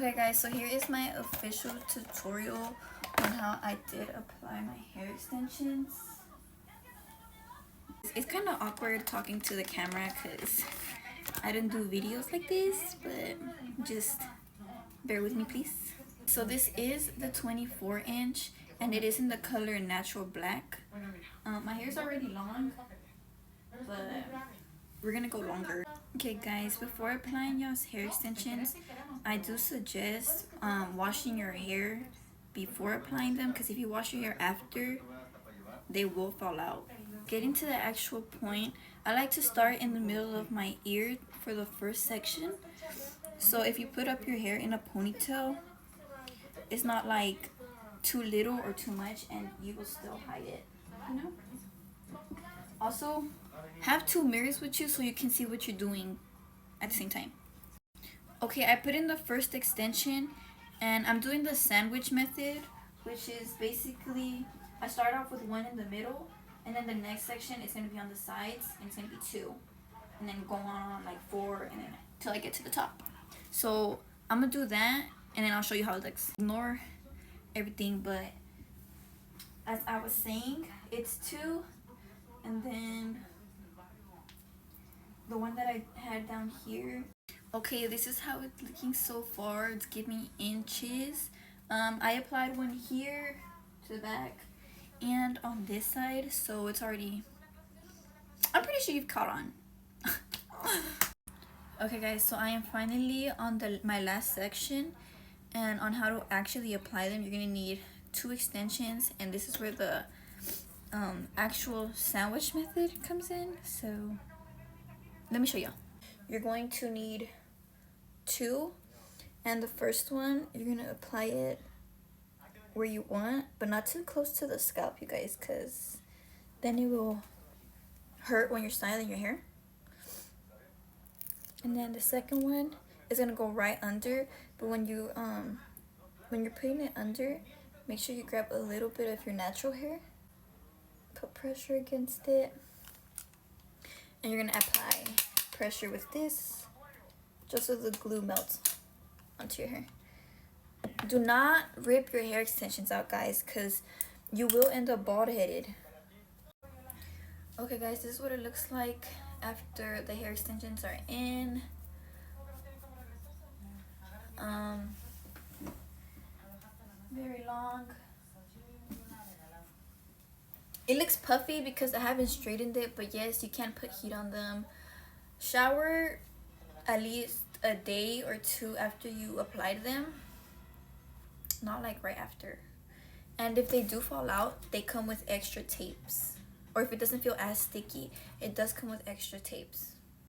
Okay guys, so here is my official tutorial on how I did apply my hair extensions. It's kind of awkward talking to the camera because I don't do videos like this, but just bear with me please. So this is the 24" and it is in the color natural black. My hair is already long, but we're gonna go longer. Okay guys, before applying y'all's hair extensions, I do suggest washing your hair before applying them, because if you wash your hair after, they will fall out. Getting to the actual point, I like to start in the middle of my ear for the first section. So if you put up your hair in a ponytail, it's not like too little or too much, and you will still hide it, you know? Also, have 2 mirrors with you so you can see what you're doing at the same time. Okay, I put in the first extension and I'm doing the sandwich method, which is basically I start off with 1 in the middle, and then the next section is going to be on the sides, and it's going to be 2, and then go on like 4, and then till I get to the top. So I'm gonna do that and then I'll show you how it looks. Ignore everything, but as I was saying, it's 2, and then the one that I had down here. Okay, this is how it's looking so far. It's giving inches. I applied 1 here to the back and on this side, so it's already, I'm pretty sure you've caught on. Okay guys, so I am finally on my last section, and on how to actually apply them, you're gonna need 2 extensions, and this is where the actual sandwich method comes in. So let me show you. You're going to need 2, and the first one you're gonna apply it where you want, but not too close to the scalp, you guys, because then it will hurt when you're styling your hair. And then the second one is gonna go right under, but when you're putting it under, make sure you grab a little bit of your natural hair, put pressure against it, and you're gonna apply pressure with this just so the glue melts onto your hair. Do not rip your hair extensions out, guys, because you will end up bald-headed. Okay guys, this is what it looks like after the hair extensions are in. Very long. It looks puffy because I haven't straightened it, but yes, you can put heat on them. Shower at least a day or 2 after you applied them, not like right after. And if they do fall out, they come with extra tapes, or if it doesn't feel as sticky, it does come with extra tapes.